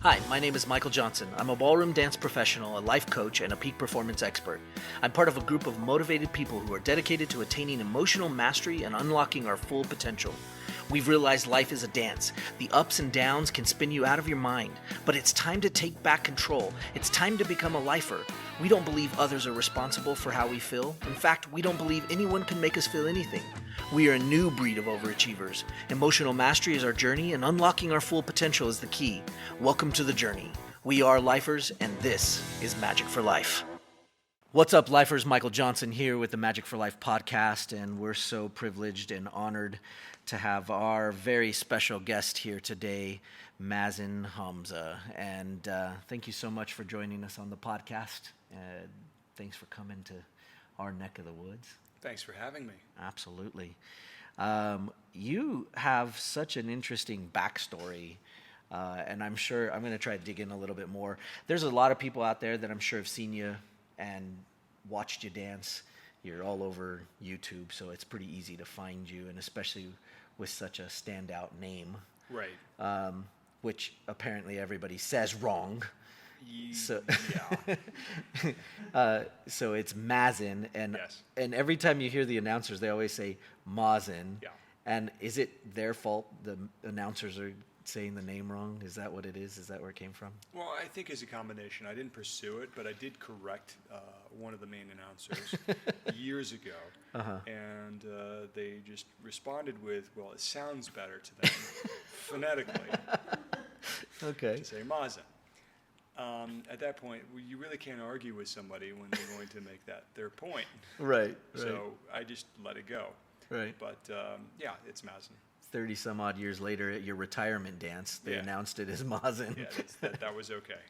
Hi, my name is Michael Johnson. I'm a ballroom dance professional, a life coach, and a peak performance expert. I'm part of a group of motivated people who are dedicated to attaining emotional mastery and unlocking our full potential. We've realized life is a dance. The ups and downs can spin you out of your mind, but it's time to take back control. It's time to become a lifer. We don't believe others are responsible for how we feel. In fact, we don't believe anyone can make us feel anything. We are a new breed of overachievers. Emotional mastery is our journey, and unlocking our full potential is the key. Welcome to the journey. We are lifers, and this is Magic for Life. What's up, lifers? Michael Johnson here with the Magic for Life podcast, and we're so privileged and honored to have our very special guest here today, Mazen Hamza. And thank you so much for joining us on the podcast. Thanks for coming to our neck of the woods. Thanks for having me. Absolutely. You have such an interesting backstory, and I'm sure I'm going to try to dig in a little bit more. There's a lot of people out there that I'm sure have seen you and watched you dance. You're all over YouTube, so it's pretty easy to find you, and especially with such a standout name. Right. Which apparently everybody says wrong. So, Yeah. so it's Mazen, and Yes. and every time you hear the announcers, they always say Mazen. Yeah. And is it their fault the announcers are saying the name wrong? Is that what it is? Is that where it came from? Well, I think it's a combination. I didn't pursue it, but I did correct one of the main announcers years ago. And they just responded with, well, it sounds better to them phonetically Okay. to say Mazen. At that point, you really can't argue with somebody when they're going to make that their point. Right. So I just let it go. Right. But yeah, it's Mazen. 30 some odd years later at your retirement dance, they Yeah. announced it as Mazen. Yeah, that was okay.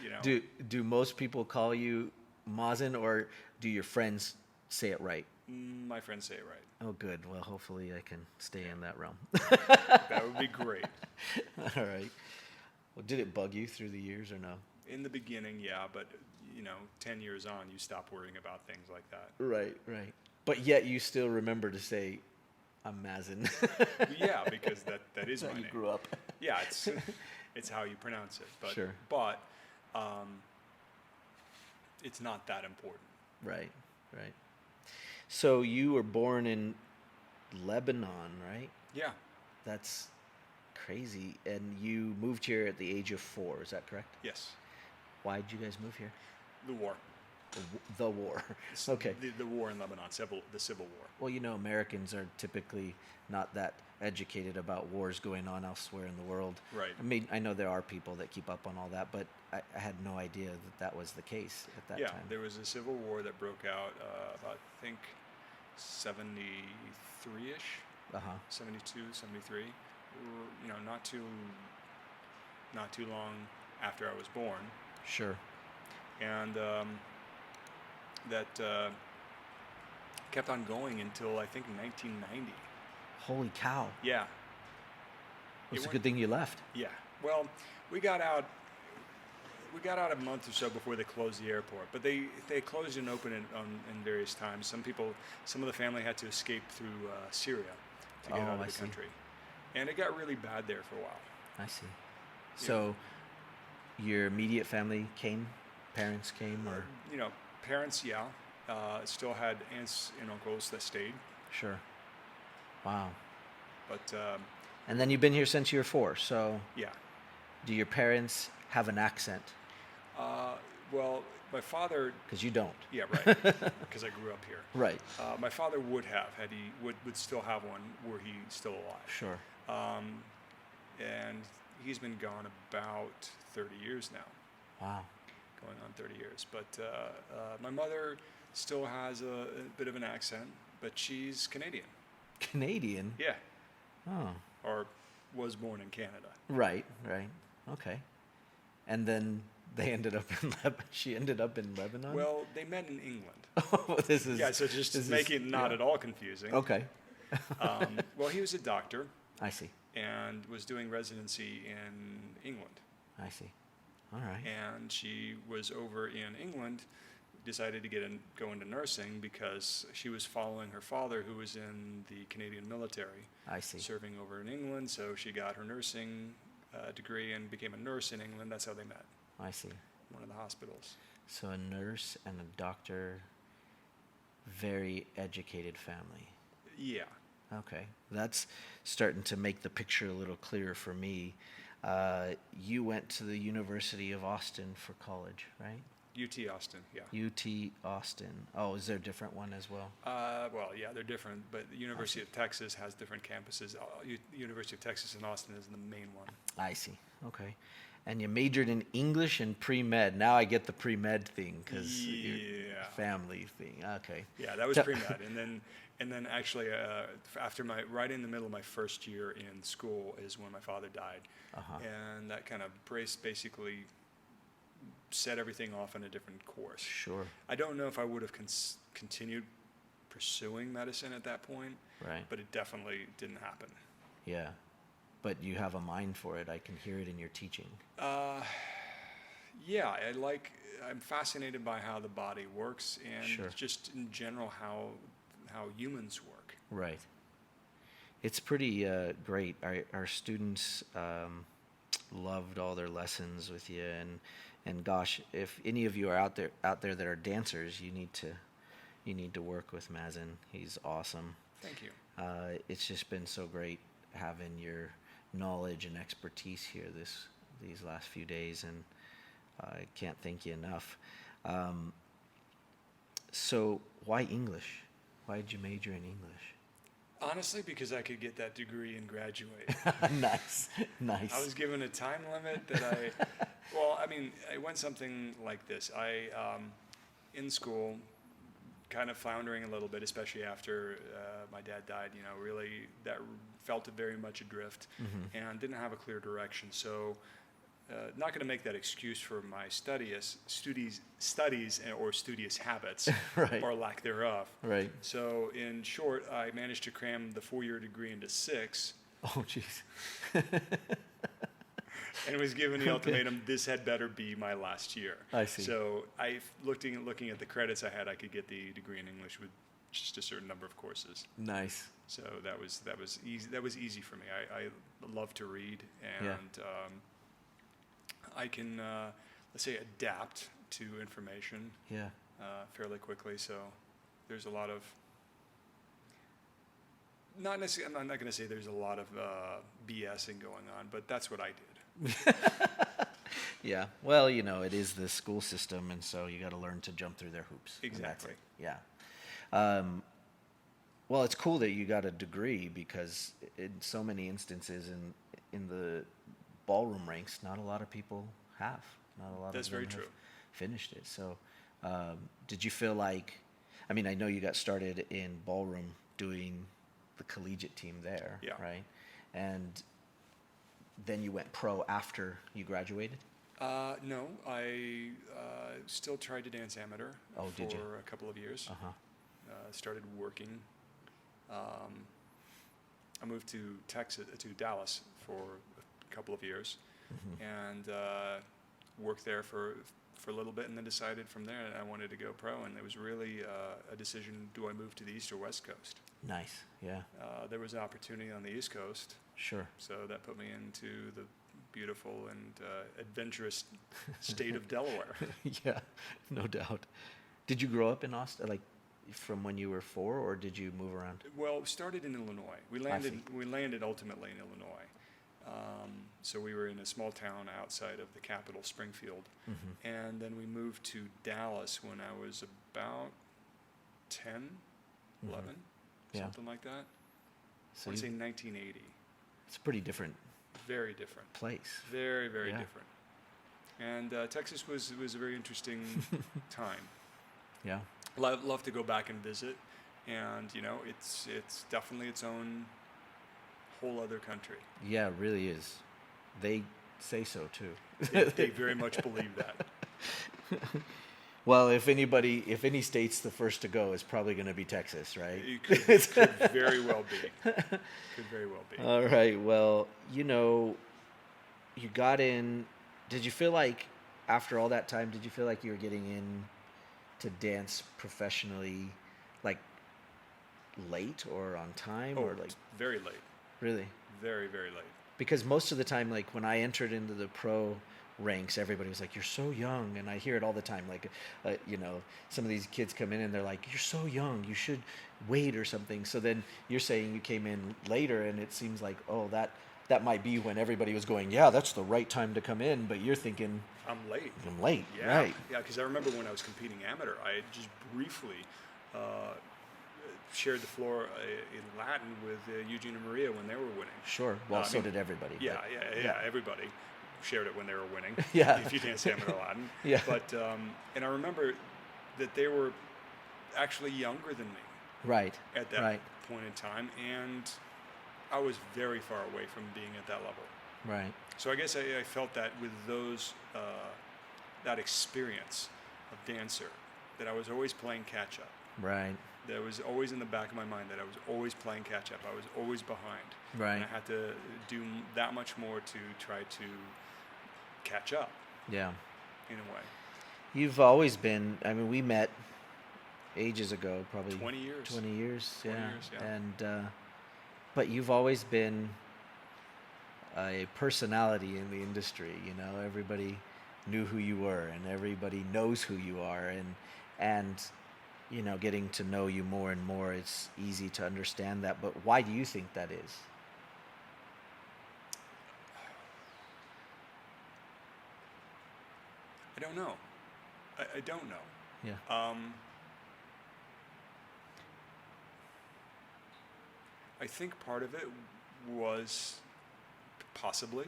You know. Do most people call you Mazen, or do your friends say it right? My friends say it right. Oh, good. Well, hopefully I can stay in that realm. That would be great. All right. Well, did it bug you through the years or no? In the beginning, yeah, but 10 years on, you stop worrying about things like that. Right. But yet you still remember to say, I'm Mazen. Yeah, because that is That's my how you name. grew up. Yeah, it's how you pronounce it. But, Sure. But it's not that important. Right. So you were born in Lebanon, right? Yeah. That's crazy. And you moved here at the age of 4, is that correct? Yes. Why did you guys move here? The war. The war. Okay. The war in Lebanon, the Civil War. Well, Americans are typically not that educated about wars going on elsewhere in the world. Right. I mean, I know there are people that keep up on all that, but I had no idea that was the case at that time. Yeah, there was a Civil War that broke out about, I think, 73-ish. 72, 73. Not too long after I was born. Sure. And that kept on going until I think 1990. Holy cow. Yeah. It's a good thing you left. Yeah. Well, we got out a month or so before they closed the airport, but they closed and opened it in various times. Some of the family had to escape through Syria to get out of the country, and it got really bad there for a while. I see. So, your immediate family came, parents came, or parents, yeah, still had aunts and uncles that stayed. Sure. Wow. But and then you've been here since you were 4. So, yeah. Do your parents have an accent? Well, my father. Because you don't. Yeah, right. Because I grew up here. Right. My father would have, had he would still have one were he still alive. Sure. And he's been gone about 30 years now. Wow. Going on 30 years. But my mother still has a bit of an accent, but she's Canadian. Canadian? Yeah. Oh. Or was born in Canada. Right. Okay. And then they ended up in she ended up in Lebanon? Well, they met in England. Oh, this is... Yeah, so just to make it not at all confusing. Okay. Well, he was a doctor. I see. And was doing residency in England. I see. All right. And she was over in England, decided to go into nursing because she was following her father, who was in the Canadian military. I see. Serving over in England, so she got her nursing degree and became a nurse in England. That's how they met. I see. One of the hospitals. So a nurse and a doctor, very educated family. Yeah. Okay, that's starting to make the picture a little clearer for me. You went to the University of Austin for college, right? UT Austin, yeah. UT Austin. Oh, is there a different one as well? Well, yeah, they're different, but the University of Texas has different campuses. University of Texas in Austin is the main one. I see. Okay. And you majored in English and pre-med. Now I get the pre-med thing because family thing. Okay. Yeah, that was pre-med, and then actually after right in the middle of my first year in school is when my father died, and that kind of basically set everything off on a different course. Sure. I don't know if I would have continued pursuing medicine at that point, right? But it definitely didn't happen. Yeah. But you have a mind for it. I can hear it in your teaching. Yeah, I'm fascinated by how the body works and just in general how humans work. Right. It's pretty great. Our students loved all their lessons with you, and gosh, if any of you are out there that are dancers, you need to work with Mazen. He's awesome. Thank you. It's just been so great having your knowledge and expertise here these last few days, and I can't thank you enough. So why English? Why did you major in English? Honestly, because I could get that degree and graduate. Nice. I was given a time limit that I went something like this. In school, kind of floundering a little bit, especially after my dad died, really that felt very much adrift and didn't have a clear direction. So not going to make that excuse for my studies or studious habits right. or lack thereof. Right. So in short, I managed to cram the 4-year degree into 6. Oh, jeez. And was given the ultimatum, this had better be my last year. I see. So looking at the credits I had, I could get the degree in English with just a certain number of courses. Nice. So that was easy. That was easy for me. I love to read, and I can let's say adapt to information fairly quickly. So there's a lot of not necessarily. I'm not going to say there's a lot of BSing going on, but that's what I did. Yeah. Well, it is the school system, and so you got to learn to jump through their hoops. Exactly. Yeah. Well, it's cool that you got a degree because in so many instances in the ballroom ranks, not a lot of people have. Not a lot That's of them very have true. Finished it. So, did you feel like? I mean, I know you got started in ballroom doing the collegiate team there, right? And then you went pro after you graduated? No, I still tried to dance amateur for a couple of years. Started working. I moved to Dallas for a couple of years, and worked there for a little bit, and then decided from there I wanted to go pro, and it was really a decision: do I move to the East or West Coast? Nice, yeah. There was an opportunity on the East Coast. Sure. So that put me into the beautiful and adventurous state of Delaware. Yeah, no doubt. Did you grow up in Austin, like from when you were 4, or did you move around? Well, we started in Illinois. We landed ultimately in Illinois. So we were in a small town outside of the capital, Springfield, and then we moved to Dallas when I was about 10, 11, something like that. So I want to say 1980. It's a pretty different. Very different place. Very, very different. And Texas was a very interesting time. Yeah. Love to go back and visit, and it's definitely its own whole other country. Yeah, it really is. They say so too. They very much believe that. Well, if any state's the first to go, it's probably going to be Texas, right? It could very well be. Could very well be. All right. Well, you got in. Did you feel like after all that time, did you feel like you were getting in to dance professionally, like late or on time, or like very late? Really? Very, very late. Because most of the time, like when I entered into the pro ranks, everybody was like, "You're so young," and I hear it all the time. Like, some of these kids come in and they're like, "You're so young, you should wait or something." So then you're saying you came in later, and it seems like, oh, that might be when everybody was going, "Yeah, that's the right time to come in," but you're thinking, I'm late. I'm late, Yeah, right? yeah. Because I remember when I was competing amateur, I had just briefly shared the floor in Latin with Eugene and Maria when they were winning. Sure. Well, so did everybody. Yeah, but, yeah. Everybody shared it when they were winning. Yeah. If you dance amateur Latin. Yeah. But and I remember that they were actually younger than me. Right. At that right. point in time, and I was very far away from being at that level. Right. So I guess I felt that with those that experience of dancer, that I was always playing catch up. Right. That was always in the back of my mind that I was always playing catch up. I was always behind. Right. And I had to do that much more to try to catch up. Yeah. In a way. You've always been. I mean, we met ages ago, probably 20 years. 20 years. 20 yeah. years, yeah. And but you've always been a personality in the industry. You know, everybody knew who you were, and everybody knows who you are, and you know, getting to know you more and more, it's easy to understand that. But why do you think that is? I don't know. I don't know. Yeah. I think part of it was possibly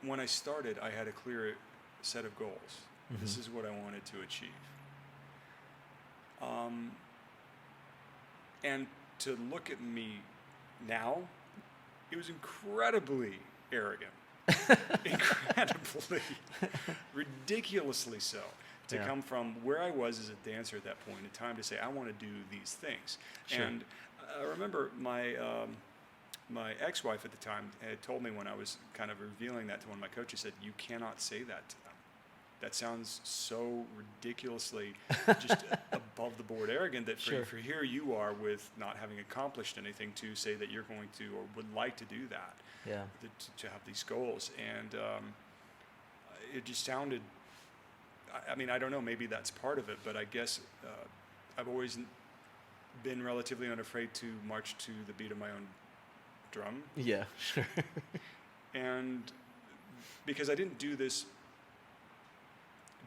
when I started, I had a clear set of goals. Mm-hmm. This is what I wanted to achieve. And to look at me now, it was incredibly arrogant. Incredibly, ridiculously so. To come from where I was as a dancer at that point in time to say, I want to do these things. Sure. And I remember my my ex-wife at the time had told me when I was kind of revealing that to one of my coaches, said, "You cannot say that to them. That sounds so ridiculously just above the board arrogant that for here you are with not having accomplished anything to say that you're going to or would like to do that, to have these goals." And it just sounded, I mean, I don't know, maybe that's part of it, but I guess I've always been relatively unafraid to march to the beat of my own drum. Yeah, sure. And because I didn't do this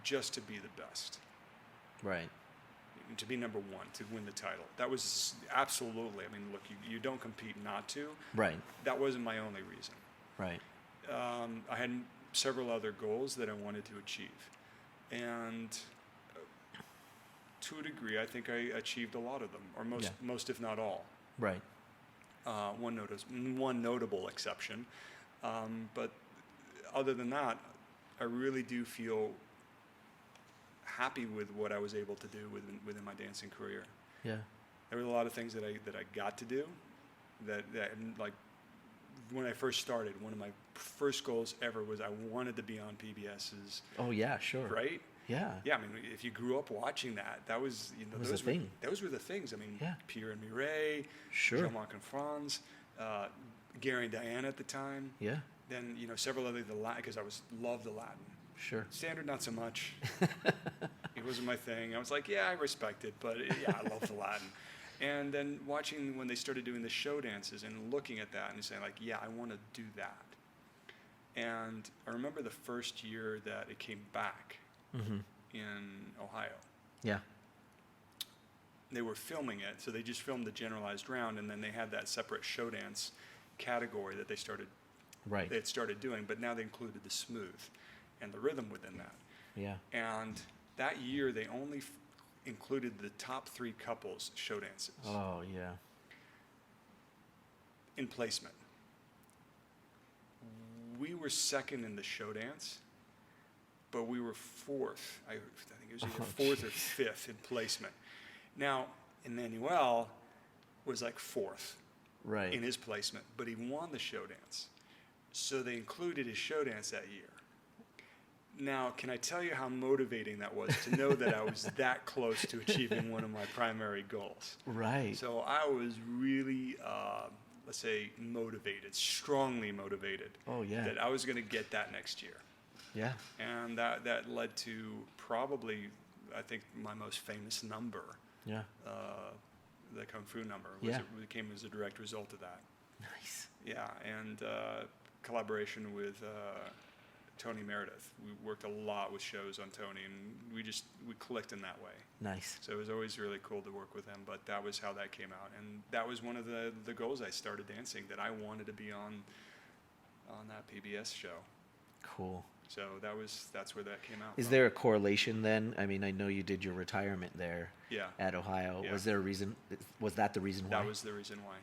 just to be the best. Right. To be number one, to win the title. That was absolutely, I mean, look, you don't compete not to. Right. That wasn't my only reason. Right. I had several other goals that I wanted to achieve. And to a degree, I think I achieved a lot of them, or most if not all. Right. One notable exception. But other than that, I really do feel happy with what I was able to do within my dancing career. Yeah. There were a lot of things that I got to do that like when I first started, one of my first goals ever was I wanted to be on PBS's. Oh yeah, sure. Right? Yeah. Yeah, I mean, if you grew up watching that was, you know, those were the things. I mean, Pierre and Mireille, Jean-Marc and Franz, Gary and Diana at the time. Yeah. Then, you know, several other, because I loved the Latin. Sure. Standard, not so much. It wasn't my thing. I was like, yeah, I respect it, but yeah, I love the Latin. And then watching when they started doing the show dances and looking at that and saying like, yeah, I want to do that. And I remember the first year that it came back in Ohio. Yeah. They were filming it, so they just filmed the generalized round, and then they had that separate show dance category that they had started doing, but now they included the smooth and the rhythm within that. Yeah. And that year they only included the top 3 couples show dances. Oh, yeah. In placement. We were second in the show dance, but we were 4th. I think it was either 4th or 5th in placement. Now, Emmanuel was like 4th in his placement, but he won the show dance. So they included his show dance that year. Now, can I tell you how motivating that was to know that I was that close to achieving one of my primary goals? Right. So I was really let's say, motivated, strongly motivated. Oh, yeah. That I was going to get that next year. Yeah. And that led to probably, I think, my most famous number. Yeah. The Kung Fu number. Came as a direct result of that. Nice. Yeah, and collaboration with Tony Meredith. We worked a lot with shows on Tony, and we clicked in that way. Nice. So it was always really cool to work with him, but that was how that came out. And that was one of the goals I started dancing, that I wanted to be on that PBS show. Cool. So that's where that came out. Is there a correlation then? I mean, I know you did your retirement there at Ohio. Yeah. Was there a reason? Was that the reason why? That was the reason why.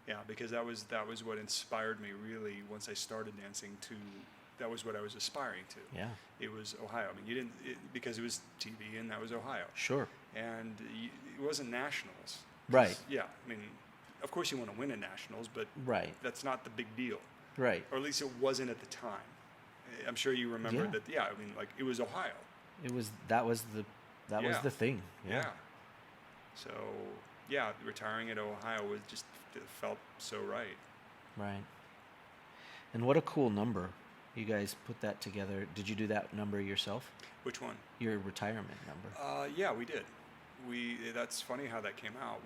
Yeah, because that was what inspired me really once I started dancing that was what I was aspiring to. Yeah. It was Ohio. I mean, because it was TV and that was Ohio. Sure. And it wasn't nationals. Right. Yeah. I mean, of course you want to win at nationals, but that's not the big deal. Right. Or at least it wasn't at the time. I'm sure you remember that. Yeah. I mean, like, it was Ohio. That was the thing. Yeah. So, yeah, retiring at Ohio it felt so right. Right. And what a cool number. You guys put that together. Did you do that number yourself? Which one? Your retirement number. Yeah, we did. That's funny how that came out.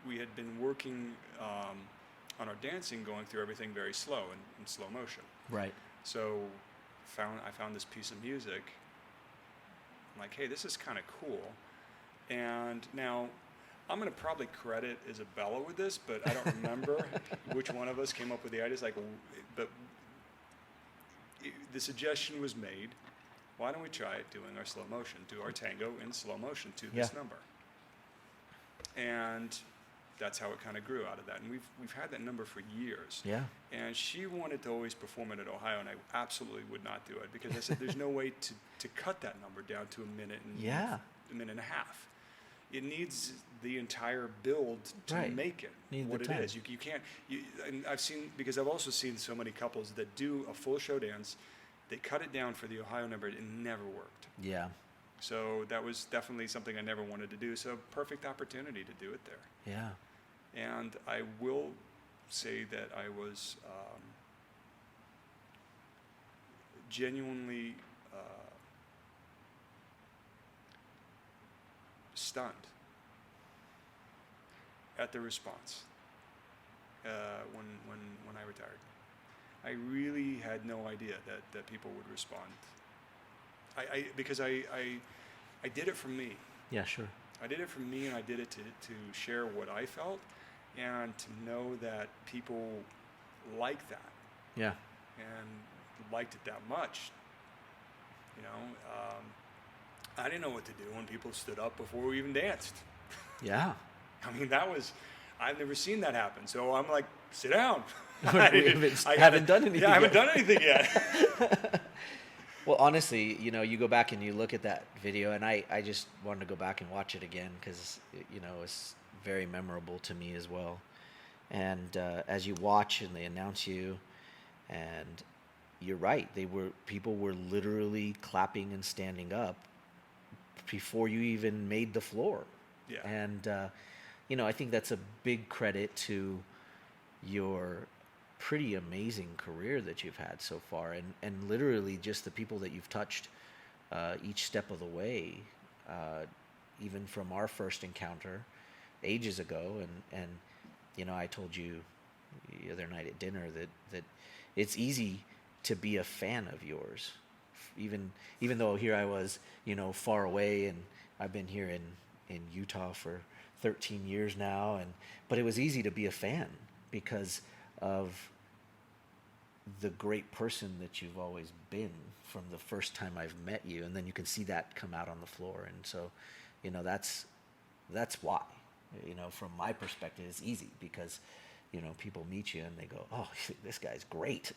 We had been working on our dancing, going through everything very slow in slow motion. Right. So I found this piece of music. I'm like, hey, this is kind of cool. And now I'm going to probably credit Isabella with this, but I don't remember which one of us came up with the idea. But the suggestion was made, why don't we try doing our slow motion, do our tango in slow motion to this number? And that's how it kind of grew out of that. And we've had that number for years. Yeah. And she wanted to always perform it at Ohio, and I absolutely would not do it, because I said there's no way to cut that number down to a minute and a half. It needs the entire build to make it what it is. You can't. And because I've also seen so many couples that do a full show dance, they cut it down for the Ohio number, it never worked. Yeah. So that was definitely something I never wanted to do. So perfect opportunity to do it there. Yeah. And I will say that I was genuinely stunned at the response when I retired. I really had no idea that people would respond. Because I did it for me. Yeah, sure. I did it for me, and I did it to share what I felt, and to know that people liked that. Yeah. And liked it that much. You know, I didn't know what to do when people stood up before we even danced. Yeah. I mean, I've never seen that happen. So I'm like, sit down. I haven't done anything yet. I haven't done anything yet. Well, honestly, you go back and you look at that video, and I just wanted to go back and watch it again because, it's very memorable to me as well. And as you watch and they announce you, and you're right, people were literally clapping and standing up before you even made the floor. Yeah. And, I think that's a big credit to your pretty amazing career that you've had so far, and literally just the people that you've touched each step of the way, even from our first encounter ages ago. And I told you the other night at dinner that it's easy to be a fan of yours, even though here I was, far away, and I've been here in Utah for 13 years now, but it was easy to be a fan because of the great person that you've always been from the first time I've met you, and then you can see that come out on the floor. And so, that's why, from my perspective, it's easy because, people meet you and they go, oh, this guy's great,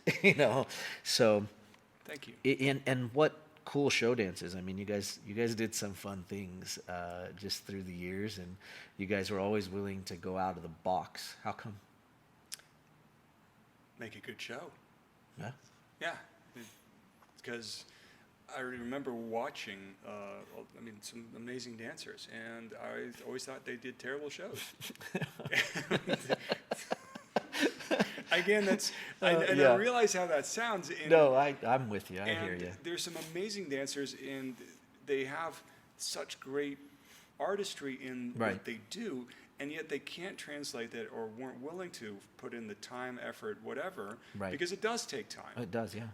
so. Thank you. And what cool show dances. I mean, you guys did some fun things just through the years, and you guys were always willing to go out of the box. How come? Make a good show. Yeah. Yeah. Because I remember watching, some amazing dancers, and I always thought they did terrible shows. Again, that's I Yeah. realize how that sounds. No, I'm with you. I hear And you. there's some amazing dancers, and they have such great artistry in Right. what they do, and yet they can't translate that or weren't willing to put in the time, effort, whatever, Right. because it does take time. It does, yeah.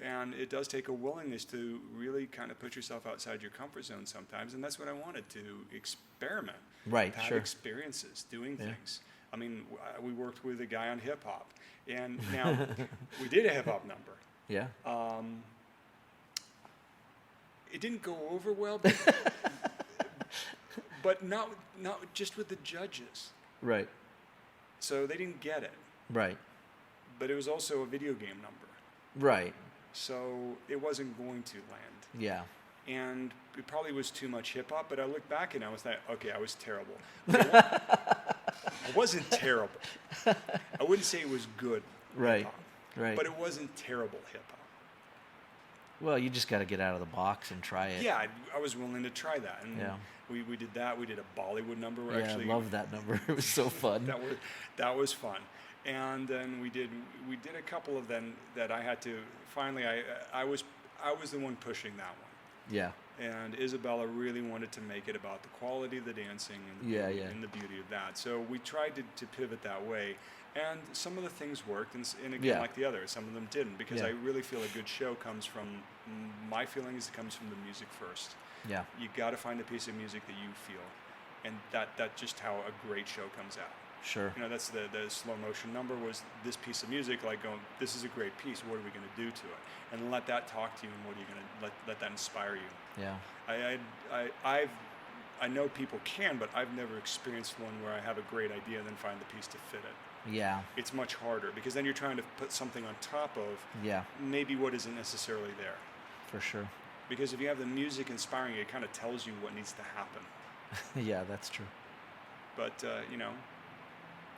And it does take a willingness to really kind of put yourself outside your comfort zone sometimes, and that's what I wanted, to experiment. Right, to have sure. experiences doing Yeah. things. I mean, we worked with a guy on hip hop, and now we did a hip hop number. Yeah. It didn't go over well, but not just with the judges. Right. So they didn't get it. Right. But it was also a video game number. Right. So it wasn't going to land. Yeah. And it probably was too much hip hop, but I look back and I was like, okay, I was terrible. I wasn't terrible. I wouldn't say it was good Right. hip-hop, Right. but it wasn't terrible hip-hop. Well, you just got to get out of the box and try it. Yeah, I was willing to try that. And Yeah. we did that. We did a Bollywood number. Yeah, I love that number. It was so fun. That was fun. And then we did a couple of them that I had to finally I was the one pushing that one. Yeah. And Isabella really wanted to make it about the quality of the dancing and the, and the beauty of that. So we tried to pivot that way. And some of the things worked, and again, like the others, some of them didn't, because I really feel a good show comes from, my feelings, it comes from the music first. Yeah. You got to find a piece of music that you feel, and that's just how a great show comes out. Sure. You know, that's the slow motion number was this piece of music, like going, this is a great piece, what are we going to do to it? And let that talk to you, and what are you going to, let that inspire you. Yeah. I know people can, but I've never experienced one where I have a great idea and then find the piece to fit it. Yeah. It's much harder, because then you're trying to put something on top of maybe what isn't necessarily there. For sure. Because if you have the music inspiring you, it kind of tells you what needs to happen. Yeah, that's true. But, you know,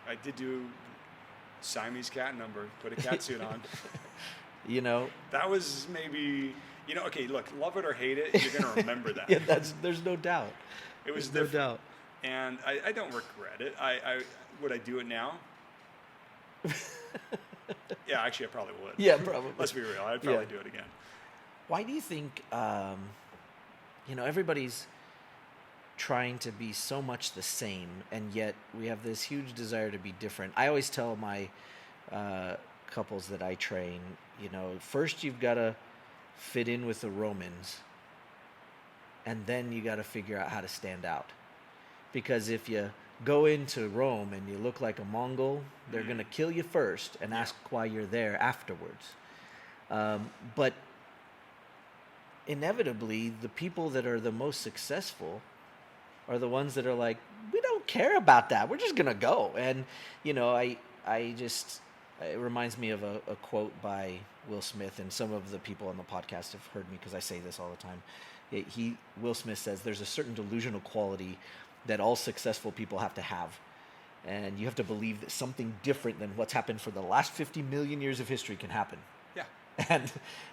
I did do Siamese cat number, put a cat suit on. You know. That was maybe, you know, okay, look, love it or hate it, you're going to remember that. Yeah, there's no doubt. It was there's no doubt. And I don't regret it. Would I do it now? Yeah, actually, I probably would. Yeah, probably. Let's be real. I'd probably do it again. Why do you think, you know, everybody's trying to be so much the same, and yet we have this huge desire to be different? I always tell my couples that I train, you know, first you've got to fit in with the Romans, and then you got to figure out how to stand out. Because if you go into Rome and you look like a Mongol, they're going to kill you first and ask why you're there afterwards. But inevitably, the people that are the most successful are the ones that are like, we don't care about that. We're just going to go. And, you know, it reminds me of a quote by Will Smith, and some of the people on the podcast have heard me because I say this all the time. Will Smith says there's a certain delusional quality that all successful people have to have. And you have to believe that something different than what's happened for the last 50 million years of history can happen. Yeah.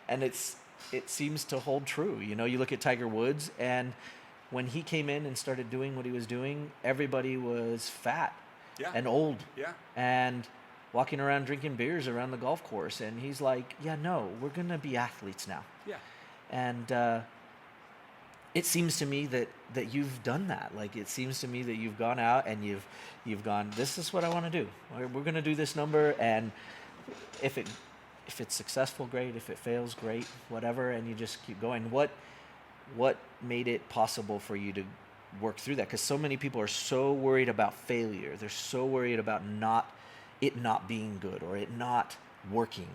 And it seems to hold true. You know, you look at Tiger Woods, and when he came in and started doing what he was doing, everybody was fat and old and walking around drinking beers around the golf course. And he's like, yeah, no, we're going to be athletes now. Yeah. And it seems to me that you've done that. Like, it seems to me that you've gone out and you've gone, this is what I want to do. We're going to do this number, and if it's successful, great. If it fails, great. Whatever, and you just keep going. What made it possible for you to work through that? Because so many people are so worried about failure. They're so worried about it not being good or it not working.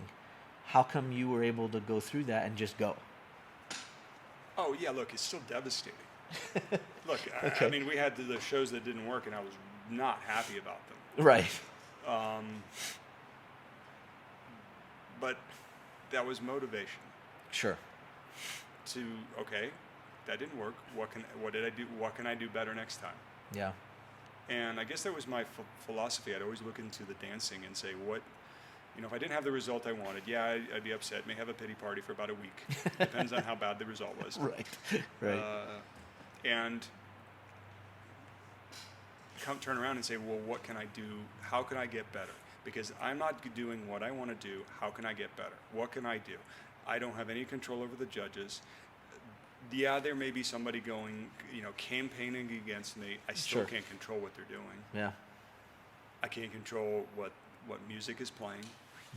How come you were able to go through that and just go? Oh, yeah, look, it's still devastating. Look, okay. I mean, we had the shows that didn't work, and I was not happy about them. Right. But that was motivation. Sure. To, okay, that didn't work. What did I do? What can I do better next time? Yeah. And I guess that was my philosophy. I'd always look into the dancing and say, if I didn't have the result I wanted, I'd be upset. May have a pity party for about a week. Depends on how bad the result was. Right. Right. And turn around and say, well, what can I do? How can I get better? because I'm not doing what I want to do. How can I get better? What can I do? I don't have any control over the judges. Yeah, there may be somebody going, campaigning against me. I still Sure. can't control what they're doing. Yeah. I can't control what music is playing.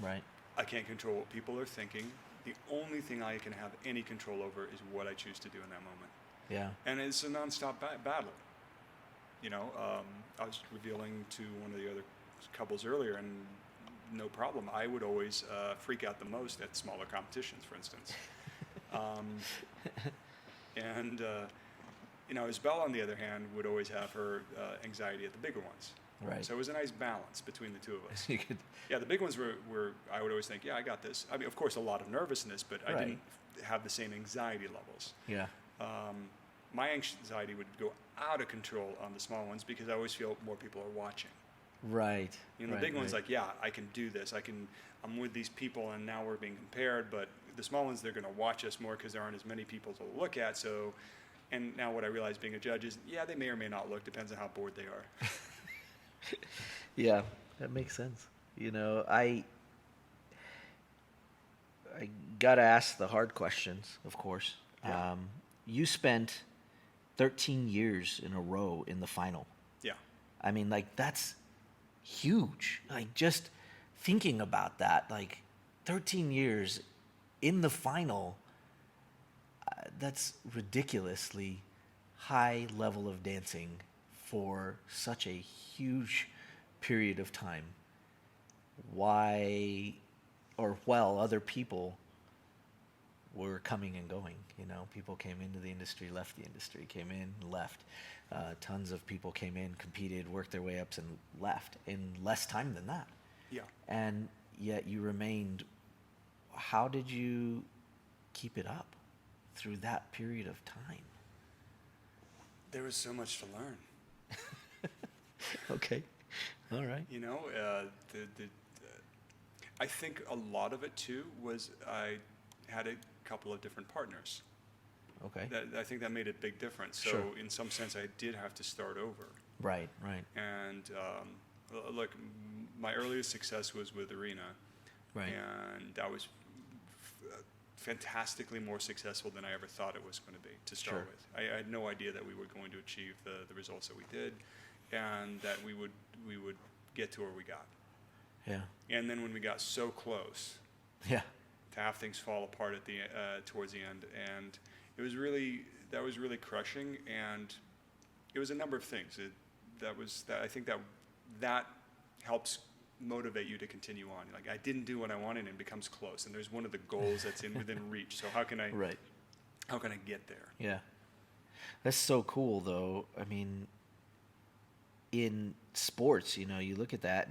Right. I can't control what people are thinking. The only thing I can have any control over is what I choose to do in that moment. Yeah. And it's a nonstop battle. I was revealing to one of the other couples earlier, and no problem. I would always freak out the most at smaller competitions, for instance. Isabella, on the other hand, would always have her anxiety at the bigger ones. Right. So it was a nice balance between the two of us. You could, Yeah, the big ones were I would always think, yeah, I got this. I mean, of course, a lot of nervousness, but I Right. didn't have the same anxiety levels. yeah. My anxiety would go out of control on the small ones because I always feel more people are watching. Right. The right, big ones, right. like, yeah, I can do this. I'm with these people, and now we're being compared. But the small ones, they're going to watch us more because there aren't as many people to look at. So, and now what I realize being a judge is, yeah, they may or may not look. Depends on how bored they are. Yeah, that makes sense. I gotta ask the hard questions, of course. Yeah. You spent 13 years in a row in the final. Yeah. I mean, that's huge. Just thinking about that, 13 years in the final, that's ridiculously high level of dancing for such a huge period of time. Why, or while other people were coming and going, people came into the industry, left the industry, came in, left. Tons of people came in, competed, worked their way up, and left in less time than that. Yeah. And yet you remained. How did you keep it up through that period of time? There was so much to learn. Okay. All right. I think a lot of it too was I had a couple of different partners. Okay. I think that made a big difference. So Sure. in some sense, I did have to start over. Right. Right. And look, my earliest success was with Arena, Right. and that was fantastically more successful than I ever thought it was going to be to start Sure. with. I had no idea that we were going to achieve the results that we did, and that we would get to where we got. Yeah. And then when we got so close, Yeah. to have things fall apart at the towards the end, and that was really crushing, and it was a number of things. I think that helps motivate you to continue on. Like, I didn't do what I wanted, and it becomes close, and there's one of the goals that's within reach. So how can I Right. get there? Yeah. That's so cool, though. I mean, in sports, you look at that,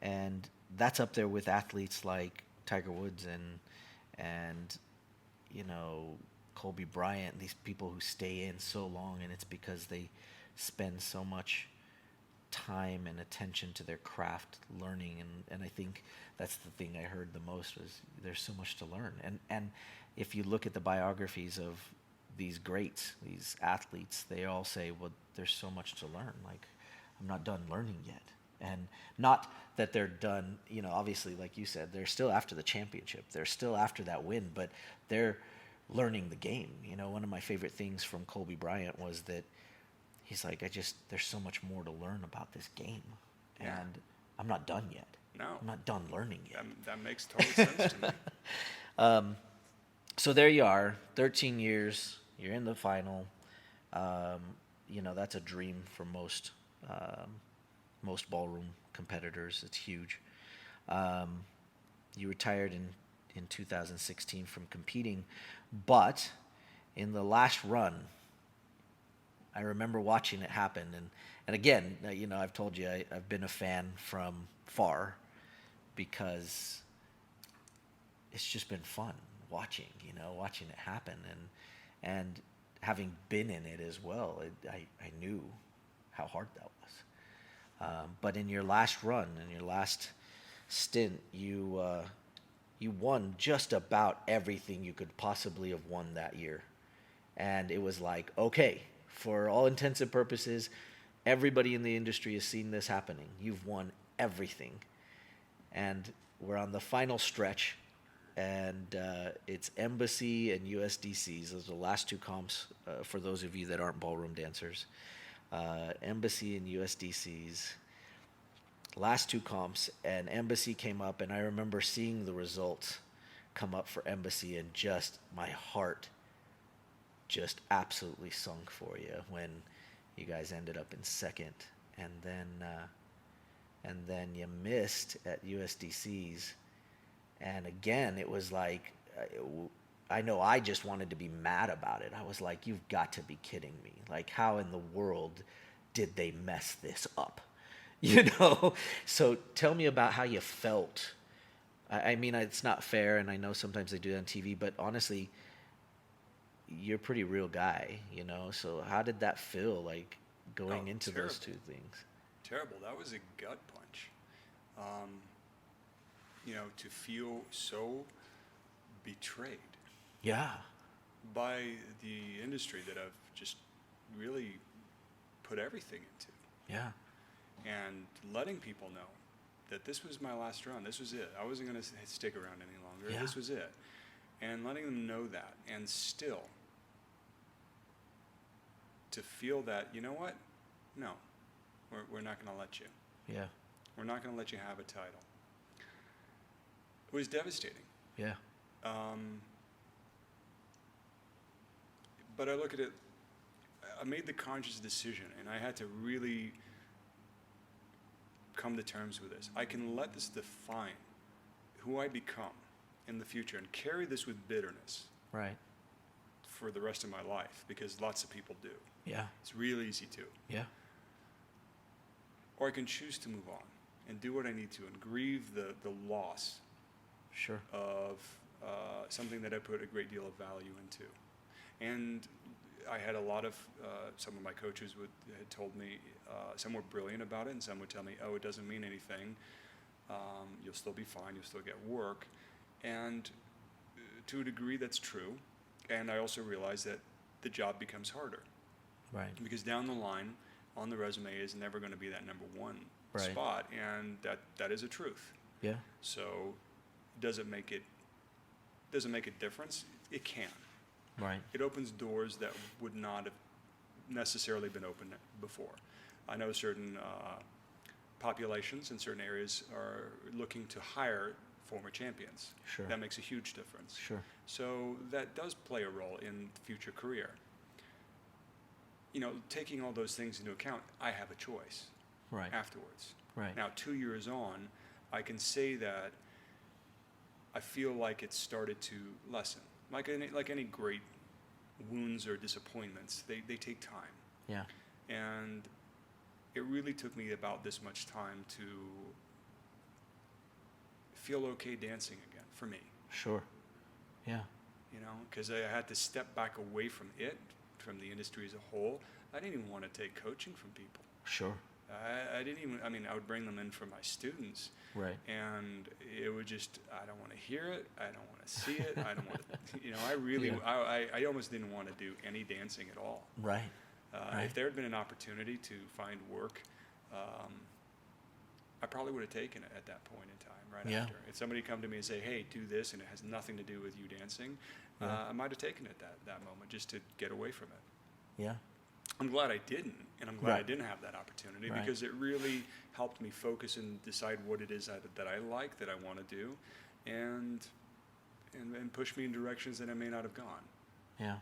and that's up there with athletes like Tiger Woods and Kobe Bryant, these people who stay in so long, and it's because they spend so much time and attention to their craft, learning, and I think that's the thing I heard the most was there's so much to learn. And if you look at the biographies of these greats, these athletes, they all say, well, there's so much to learn. I'm not done learning yet. And not that they're done, obviously, like you said, they're still after the championship. They're still after that win, but they're learning the game. One of my favorite things from Kobe Bryant was that he's like, there's so much more to learn about this game. Yeah. And I'm not done yet. No. I'm not done learning yet. That makes total sense to me. So there you are, 13 years, you're in the final. That's a dream for most ballroom competitors. It's huge. You retired in 2016 from competing, but in the last run, I remember watching it happen. And again, I've told you I've been a fan from far because it's just been fun watching it happen. And having been in it as well, I knew how hard that was. But in your last run, in your last stint, you won just about everything you could possibly have won that year. And it was like, okay, for all intents and purposes, everybody in the industry has seen this happening. You've won everything. and we're on the final stretch, and it's Embassy and USDCs. Those are the last two comps for those of you that aren't ballroom dancers. Embassy and USDCs, last two comps, and Embassy came up, and I remember seeing the results come up for Embassy, and just my heart just absolutely sunk for you when you guys ended up in second, and then you missed at USDCs, and again it was like, I know I just wanted to be mad about it. I was like, you've got to be kidding me. Like, how in the world did they mess this up? You know? So tell me about how you felt. I mean, it's not fair, and I know sometimes they do it on TV, but honestly, you're a pretty real guy, you know? So how did that feel, like, going into terrible. those two things? Terrible. That was a gut punch. To feel so betrayed. Yeah. By the industry that I've just really put everything into. Yeah. And letting people know that this was my last run. This was it. I wasn't going to stick around any longer. Yeah. This was it. And letting them know that. And still, to feel that, you know what? No, we're not going to let you. Yeah. We're not going to let you have a title. It was devastating. Yeah. But I look at it, I made the conscious decision, and I had to really come to terms with this. I can let this define who I become in the future and carry this with bitterness. Right. For the rest of my life, because lots of people do. Yeah. It's real easy to. Yeah. Or I can choose to move on and do what I need to and grieve the loss. Sure. Of something that I put a great deal of value into. And I had a lot of, some of my coaches had told me, some were brilliant about it, and some would tell me, oh, it doesn't mean anything. You'll still be fine, you'll still get work. And to a degree, that's true. And I also realized that the job becomes harder. Right. Because down the line, on the resume is never going to be that number one right. spot, and that is a truth. Yeah. So does it make a difference? It can. Right. It opens doors that would not have necessarily been open before. I know certain populations in certain areas are looking to hire former champions. Sure. That makes a huge difference. Sure. So that does play a role in future career. Taking all those things into account, I have a choice. Right. Afterwards. Right. Now, 2 years on, I can say that I feel like it started to lessen. Like any great wounds or disappointments, they take time. Yeah. And it really took me about this much time to feel okay dancing again, for me. Sure. Yeah. Because I had to step back away from the industry as a whole. I didn't even want to take coaching from people. Sure. I didn't even, I would bring them in for my students. Right. And it would just, I don't want to hear it. I don't want to see it. I don't want to, I really, yeah. I almost didn't want to do any dancing at all. Right. Right. If there had been an opportunity to find work, I probably would have taken it at that point in time, right yeah. after. If somebody come to me and say, hey, do this, and it has nothing to do with you dancing, yeah. I might have taken it that moment just to get away from it. Yeah. I'm glad I didn't, and I'm glad right. I didn't have that opportunity right. because it really helped me focus and decide what it is that I like, that I want to do, and push me in directions that I may not have gone. Yeah.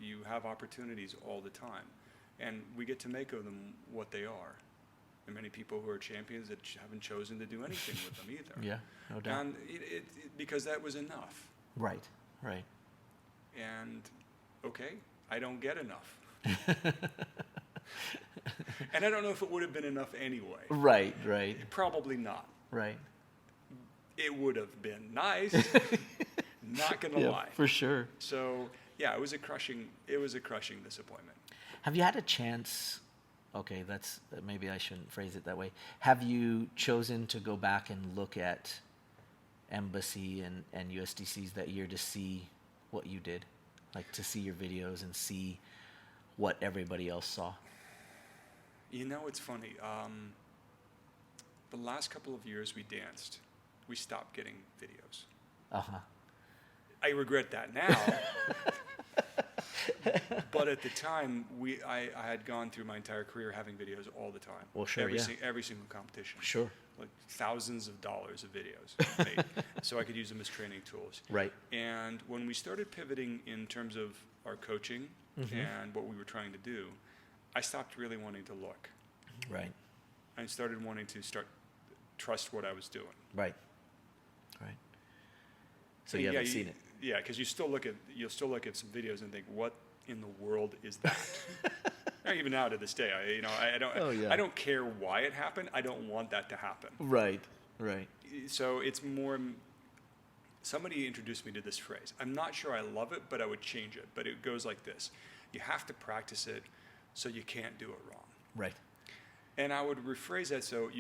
You have opportunities all the time, and we get to make of them what they are. There are many people who are champions that haven't chosen to do anything with them either. Yeah, no doubt. And because that was enough. Right, right. And, okay, I don't get enough. And I don't know if it would have been enough anyway. Right, right. Probably not. Right. It would have been nice. Not gonna yeah, lie. For sure. So yeah, it was a crushing disappointment. Have you had a chance? Okay, maybe I shouldn't phrase it that way. Have you chosen to go back and look at Embassy and USDCs that year to see what you did, like to see your videos and see what everybody else saw? It's funny. The last couple of years we danced, we stopped getting videos. Uh-huh. I regret that now. But at the time, I had gone through my entire career having videos all the time. Well, sure, every single competition. Sure. Like thousands of dollars of videos made, so I could use them as training tools. Right. And when we started pivoting in terms of our coaching and what we were trying to do, I stopped really wanting to look. Right. I started wanting to trust what I was doing. Right. Right. So you haven't seen it. Yeah, because you'll still look at some videos and think, what in the world is that? Or even now to this day, I don't care why it happened. I don't want that to happen. Right. Right. So it's more. Somebody introduced me to this phrase. I'm not sure I love it, but I would change it. But it goes like this: you have to practice it, so you can't do it wrong. Right. And I would rephrase that so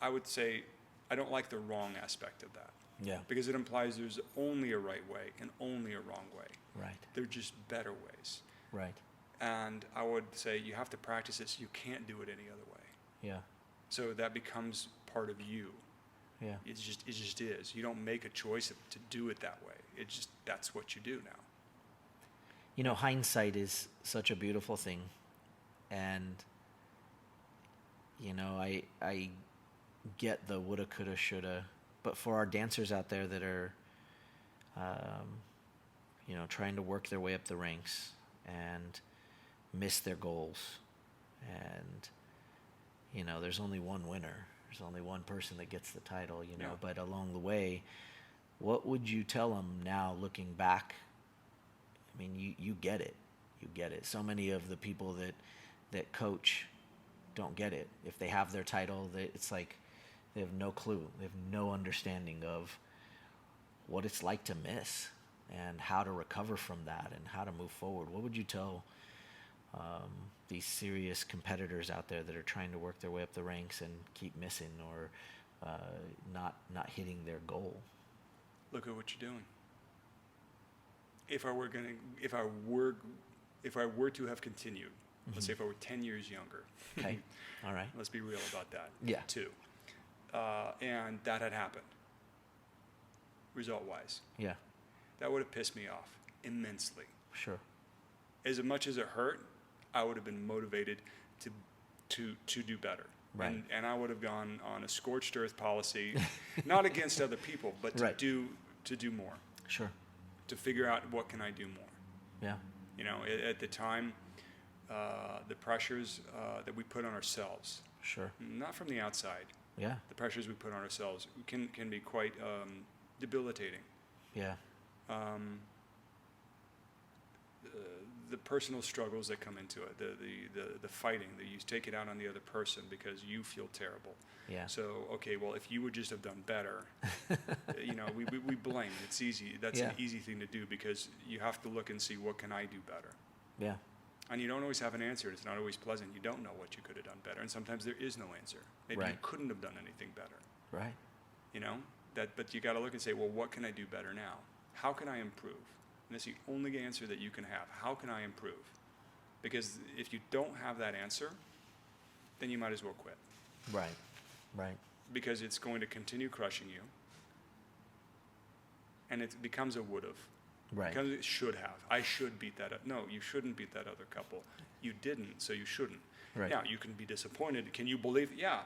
I would say, I don't like the wrong aspect of that. Yeah. Because it implies there's only a right way and only a wrong way. Right. They're just better ways. Right. And I would say you have to practice it so you can't do it any other way. Yeah. So that becomes part of you. Yeah. It just is. You don't make a choice to do it that way. That's what you do now. You know, hindsight is such a beautiful thing. And, you know, I get the woulda, coulda, shoulda. But for our dancers out there that are, you know, trying to work their way up the ranks and miss their goals, and, you know, there's only one winner. There's only one person that gets the title, you know. Yeah. But along the way, what would you tell them now looking back? I mean, you get it. You get it. So many of the people that coach don't get it. If they have their title, it's like they have no clue. They have no understanding of what it's like to miss and how to recover from that and how to move forward. What would you tell these serious competitors out there that are trying to work their way up the ranks and keep missing or not hitting their goal? Look at what you're doing. If I were to have continued, let's say if I were 10 years younger. Okay. All right. Let's be real about that. Yeah. Too. And that had happened, result-wise. Yeah. That would have pissed me off immensely. Sure. As much as it hurt, I would have been motivated to do better. Right. And I would have gone on a scorched earth policy, not against other people, but to Right. do more. Sure. To figure out what can I do more. Yeah. You know, at the time, the pressures that we put on ourselves, Sure. not from the outside, Yeah. the pressures we put on ourselves can be quite debilitating. Yeah. The personal struggles that come into it, the fighting, that you take it out on the other person because you feel terrible. Yeah. So, okay, well, if you would just have done better, you know, we blame. It's easy. That's an easy thing to do because you have to look and see what can I do better. Yeah. And you don't always have an answer. It's not always pleasant. You don't know what you could have done better. And sometimes there is no answer. Maybe you Right. couldn't have done anything better. Right. You know? But you got to look and say, well, what can I do better now? How can I improve? And that's the only answer that you can have. How can I improve? Because if you don't have that answer, then you might as well quit. Right. Right. Because it's going to continue crushing you. And it becomes a would have. Right. Because it should have. I should beat that. No, you shouldn't beat that other couple. You didn't, so you shouldn't. Right. Now, you can be disappointed. Can you believe? Yeah,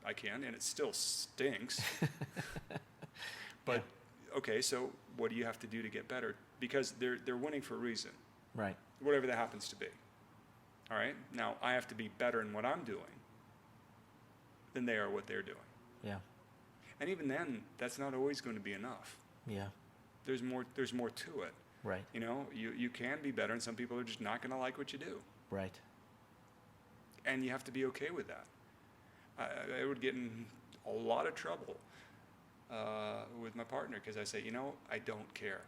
I can, and it still stinks. But, okay, so what do you have to do to get better? Because they're winning for a reason. Right. Whatever that happens to be. All right? Now, I have to be better in what I'm doing than they are what they're doing. Yeah. And even then, that's not always going to be enough. Yeah. There's more to it. Right. You know, you can be better, and some people are just not going to like what you do. Right. And you have to be okay with that. I would get in a lot of trouble with my partner because I say, you know, I don't care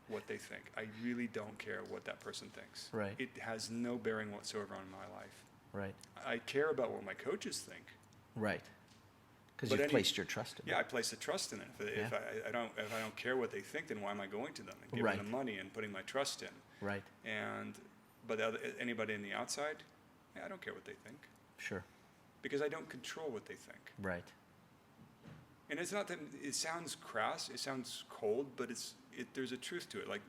what they think. I really don't care what that person thinks. Right. It has no bearing whatsoever on my life. Right. I care about what my coaches think. Right. Because But you've placed your trust in Yeah, it. I place the trust in it. If I don't care what they think, then why am I going to them and giving Right. them money and putting my trust in? Right. But anybody on the outside, I don't care what they think Sure. because I don't control what they think. Right. And it's not that it sounds crass, it sounds cold, but there's a truth to it. Like,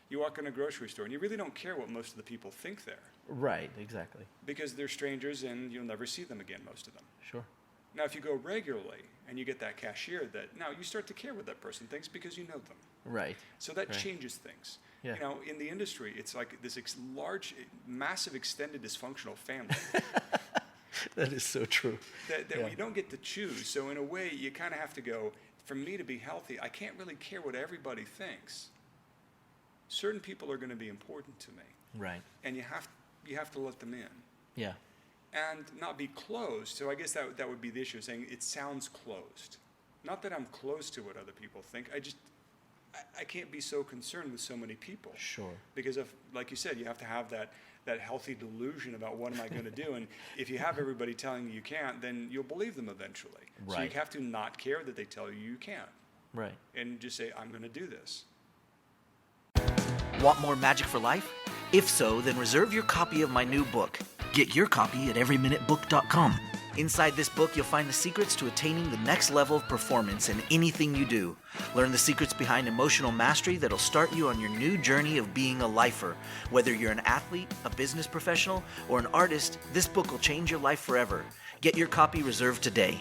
you walk in a grocery store and you really don't care what most of the people think there. Right, exactly. Because they're strangers and you'll never see them again, most of them. Sure. Now, if you go regularly and you get that cashier, now you start to care what that person thinks because you know them. Right. So that Right. changes things. Yeah. You know, in the industry, it's like this large, massive, extended, dysfunctional family That is so true. that Yeah. we don't get to choose. So in a way, you kind of have to go, for me to be healthy, I can't really care what everybody thinks. Certain people are going to be important to me. Right. And you have to let them in. Yeah. And not be closed. So I guess that would be the issue, saying it sounds closed. Not that I'm close to what other people think. I can't be so concerned with so many people. Sure. Because like you said, you have to have that healthy delusion about what am I going to do. And if you have everybody telling you can't, then you'll believe them eventually. So Right. you have to not care that they tell you can't. Right. And just say, I'm going to do this. Want more magic for life? If so, then reserve your copy of my new book. Get your copy at everyminutebook.com. Inside this book, you'll find the secrets to attaining the next level of performance in anything you do. Learn the secrets behind emotional mastery that'll start you on your new journey of being a lifer. Whether you're an athlete, a business professional, or an artist, this book will change your life forever. Get your copy reserved today.